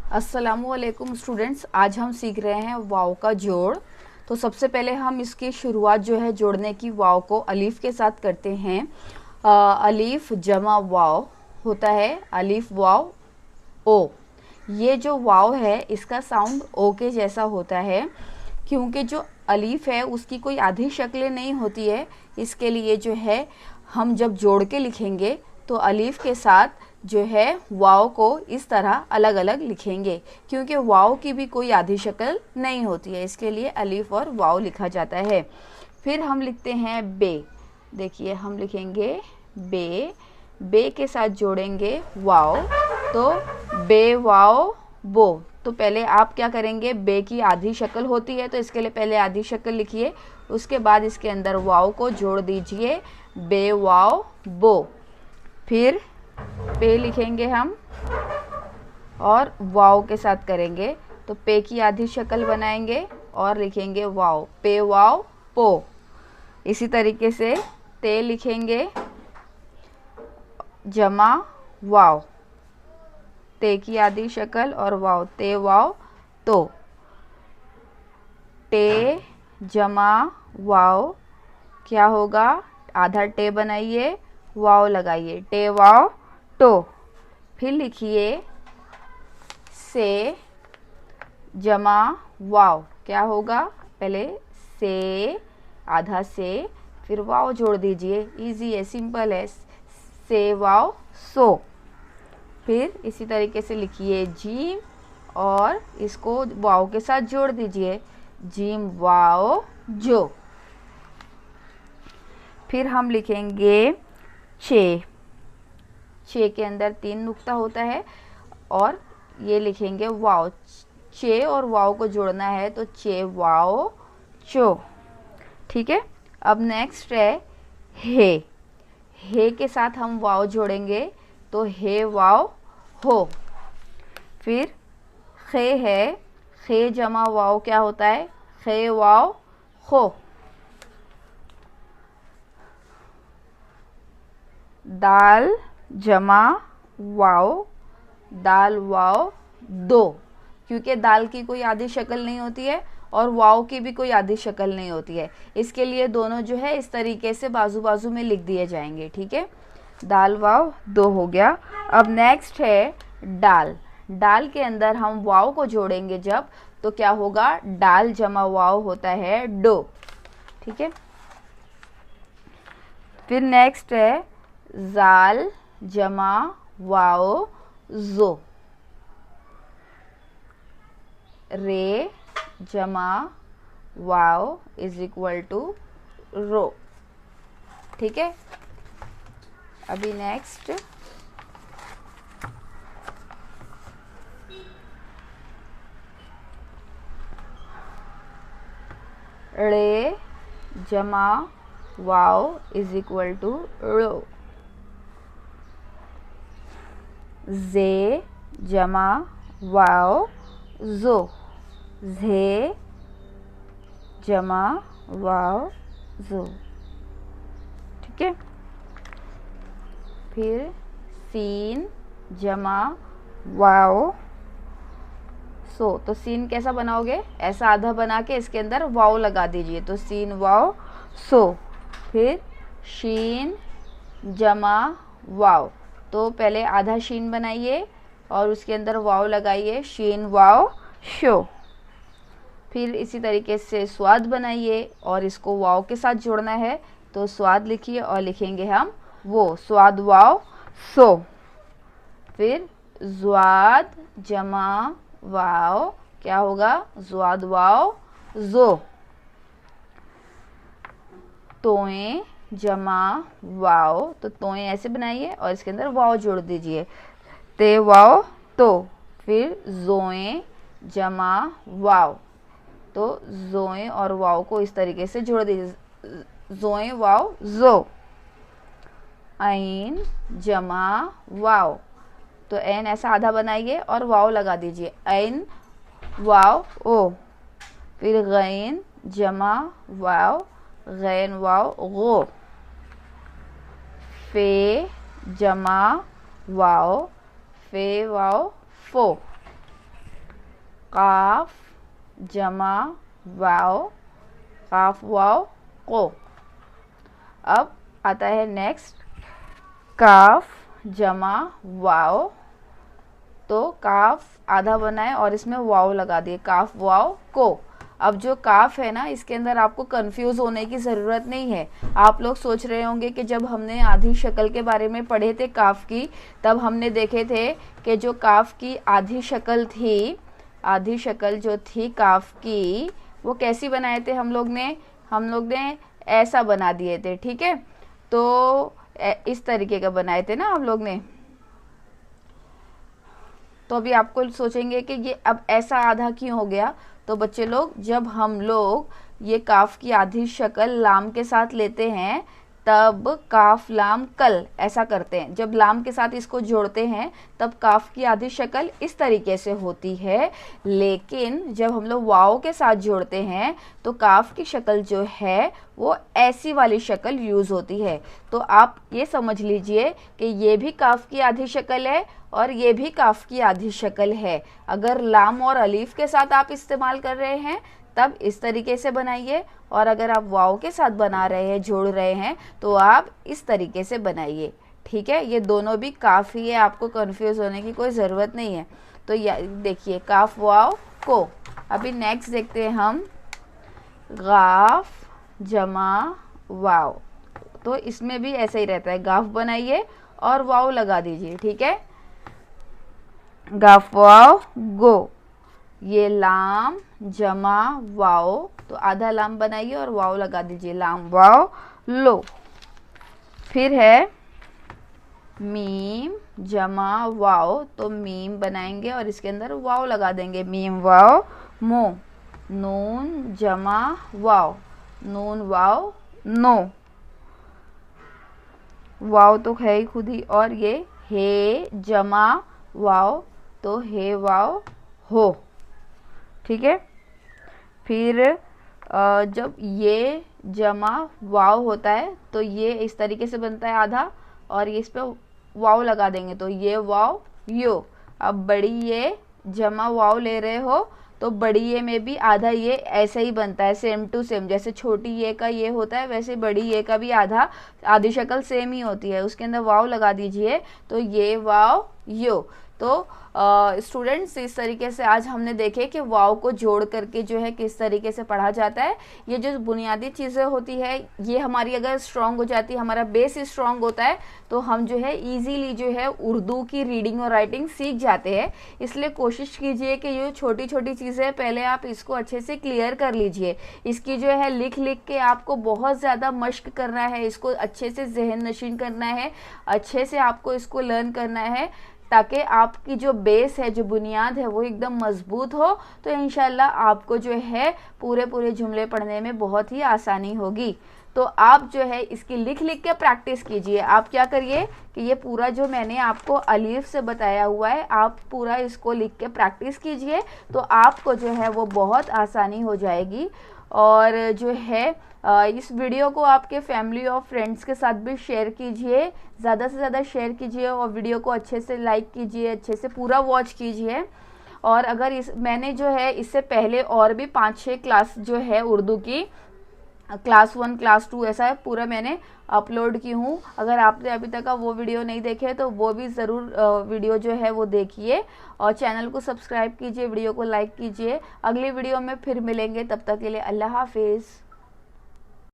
अस्सलामुअलैकुम स्टूडेंट्स, आज हम सीख रहे हैं वाव का जोड़। तो सबसे पहले हम इसकी शुरुआत जो है जोड़ने की वाव को अलीफ के साथ करते हैं। अलीफ जमा वाव होता है, अलीफ वाव ओ। ये जो वाव है इसका साउंड ओ के जैसा होता है, क्योंकि जो अलीफ है उसकी कोई आधी शक्लें नहीं होती है। इसके लिए जो है हम जब जोड़ के लिखेंगे तो अलीफ के साथ जो है वाव को इस तरह अलग अलग लिखेंगे, क्योंकि वाव की भी कोई आधी शक्ल नहीं होती है। इसके लिए अलीफ और वाव लिखा जाता है। फिर हम लिखते हैं बे। देखिए हम लिखेंगे बे, बे के साथ जोड़ेंगे वाव, तो बे वाव बो। तो पहले आप क्या करेंगे, बे की आधी शक्ल होती है तो इसके लिए पहले आधी शक्ल लिखिए, उसके बाद इसके अंदर वाव को जोड़ दीजिए, बे वाव बो। फिर पे लिखेंगे हम और वाव के साथ करेंगे, तो पे की आधी शक्ल बनाएंगे और लिखेंगे वाव, पे वाव पो। इसी तरीके से ते लिखेंगे जमा वाव, ते की आधी शक्ल और वाव, ते वाव तो। टे जमा वाव क्या होगा, आधा टे बनाइए, वाव लगाइए, टे वाव टो। फिर लिखिए से जमा वाव क्या होगा, पहले से आधा से, फिर वाव जोड़ दीजिए, इजी है, सिंपल है, से वाव सो। फिर इसी तरीके से लिखिए जीम और इसको वाव के साथ जोड़ दीजिए, जीम वाव जो। फिर हम लिखेंगे चे। चे के अंदर 3 नुक्ता होता है और ये लिखेंगे वाव। चे और वाव को जोड़ना है तो चे वाव चो। ठीक है। अब नेक्स्ट है हे। हे के साथ हम वाव जोड़ेंगे तो हे वाव हो। फिर खे है, खे जमा वाव क्या होता है, खे वाव हो। दाल जमा वाव, दाल वाव दो, क्योंकि दाल की कोई आधी शक्ल नहीं होती है और वाव की भी कोई आधी शक्ल नहीं होती है। इसके लिए दोनों जो है इस तरीके से बाजू बाजू में लिख दिए जाएंगे। ठीक है, दाल वाव दो हो गया। अब नेक्स्ट है डाल। डाल के अंदर हम वाव को जोड़ेंगे जब, तो क्या होगा, डाल जमा वाव होता है डो। ठीक है। फिर नेक्स्ट है जाल जमा वाव जो। रे जमा वाव इज इक्वल टू रो। ठीक है। अभी नेक्स्ट रे जमा वाव इज इक्वल टू रो। जे जमा वाव जो, जे जमा वाव जो। ठीक है। फिर सीन जमा वाव सो। तो सीन कैसा बनाओगे, ऐसा आधा बना के इसके अंदर वाव लगा दीजिए, तो सीन वाव सो। फिर शीन जमा वाव, तो पहले आधा शीन बनाइए और उसके अंदर वाव लगाइए, शीन वाव शो। फिर इसी तरीके से स्वाद बनाइए और इसको वाव के साथ जोड़ना है, तो स्वाद लिखिए और लिखेंगे हम वो, स्वाद वाव सो। फिर ज्वाद जमा वाव क्या होगा, ज्वाद वाव जो। तोए जमा वाव, तो तोए ऐसे बनाइए और इसके अंदर वाव जोड़ दीजिए, ते वाव तो। फिर जोए जमा वाव, तो जोए और वाव को इस तरीके से जोड़ दीजिए, जोए वाव जो। ऐन जमा वाव, तो एन ऐसा आधा बनाइए और वाव लगा दीजिए, ऐन वाव ओ। फिर गैन जमा वाव, गैन वाव गो। फे जमा वाव, फे वाव फो। काफ जमा वाव, काफ वाव को। अब आता है नेक्स्ट काफ जमा वाव, तो काफ आधा बनाए और इसमें वाव लगा दिए, काफ वाव को। अब जो काफ है ना, इसके अंदर आपको कंफ्यूज होने की ज़रूरत नहीं है। आप लोग सोच रहे होंगे कि जब हमने आधी शक्ल के बारे में पढ़े थे काफ की, तब हमने देखे थे कि जो काफ की आधी शक्ल थी, आधी शक्ल जो थी काफ की, वो कैसी बनाए थे हम लोग ने ऐसा बना दिए थे, ठीक है। तो इस तरीके का बनाए थे ना हम लोग ने। तो अभी आपको सोचेंगे कि ये अब ऐसा आधा क्यों हो गया। तो बच्चे लोग, जब हम लोग ये काफ की आधी शक्ल लाम के साथ लेते हैं, तब काफ लाम कल ऐसा करते हैं। जब लाम के साथ इसको जोड़ते हैं तब काफ की आधी शक्ल इस तरीके से होती है। लेकिन जब हम लोग वाव के साथ जोड़ते हैं तो काफ की शक्ल जो है वो ऐसी वाली शक्ल यूज़ होती है। तो आप ये समझ लीजिए कि ये भी काफ की आधी शक्ल है और ये भी काफ की आधी शक्ल है। अगर लाम और अलीफ के साथ आप इस्तेमाल कर रहे हैं तब इस तरीके से बनाइए, और अगर आप वाव के साथ बना रहे हैं, जोड़ रहे हैं, तो आप इस तरीके से बनाइए, ठीक है। ये दोनों भी काफ़ी है, आपको कंफ्यूज होने की कोई ज़रूरत नहीं है। तो देखिए काफ वाव को। अभी नेक्स्ट देखते हैं हम गाफ जमा वाव। तो इसमें भी ऐसा ही रहता है, गाफ बनाइए और वाव लगा दीजिए, ठीक है। गाफ वाव गो, ये लाम जमा वाव, तो आधा लाम बनाइए और वाव लगा दीजिए, लाम वाव लो। फिर है मीम जमा वाव, तो मीम बनाएंगे और इसके अंदर वाव लगा देंगे, मीम वाव मो। नून जमा वाव, नून वाव नो, वाव तो है ही खुद ही। और ये हे जमा वाव, तो हे वाव हो, ठीक है। फिर जब ये जमा वाव होता है तो ये इस तरीके से बनता है आधा, और ये इस पे वाव लगा देंगे, तो ये वाव यो। अब बड़ी ये जमा वाव ले रहे हो तो बड़ी ये में भी आधा ये ऐसे ही बनता है, सेम टू सेम। जैसे छोटी ये का ये होता है वैसे बड़ी ये का भी आधी शक्ल सेम ही होती है। उसके अंदर वाव लगा दीजिए, तो ये वाव यो। तो स्टूडेंट्स, इस तरीके से आज हमने देखे कि वाव को जोड़ करके जो है किस तरीके से पढ़ा जाता है। ये जो बुनियादी चीज़ें होती है, ये हमारी अगर स्ट्रांग हो जाती है, हमारा बेस स्ट्रांग होता है, तो हम जो है इजीली जो है उर्दू की रीडिंग और राइटिंग सीख जाते हैं। इसलिए कोशिश कीजिए कि ये छोटी छोटी चीज़ें पहले आप इसको अच्छे से क्लियर कर लीजिए। इसकी जो है लिख लिख के आपको बहुत ज़्यादा मश्क करना है, इसको अच्छे से जहन नशीन करना है, अच्छे से आपको इसको लर्न करना है, ताकि आपकी जो बेस है, जो बुनियाद है, वो एकदम मजबूत हो। तो इंशाल्लाह आपको जो है पूरे जुमले पढ़ने में बहुत ही आसानी होगी। तो आप जो है इसकी लिख लिख के प्रैक्टिस कीजिए। आप क्या करिए कि ये पूरा जो मैंने आपको अलीफ से बताया हुआ है, आप पूरा इसको लिख के प्रैक्टिस कीजिए, तो आपको जो है वो बहुत आसानी हो जाएगी। और जो है इस वीडियो को आपके फैमिली और फ्रेंड्स के साथ भी शेयर कीजिए, ज़्यादा से ज़्यादा शेयर कीजिए, और वीडियो को अच्छे से लाइक कीजिए, अच्छे से पूरा वॉच कीजिए। और अगर मैंने जो है इससे पहले और भी 5-6 क्लास जो है उर्दू की, क्लास 1 क्लास 2 ऐसा है पूरा मैंने अपलोड की हूँ। अगर आपने अभी तक का वो वीडियो नहीं देखे तो वो भी ज़रूर वीडियो जो है वो देखिए, और चैनल को सब्सक्राइब कीजिए, वीडियो को लाइक कीजिए। अगली वीडियो में फिर मिलेंगे, तब तक के लिए अल्लाह हाफिज़।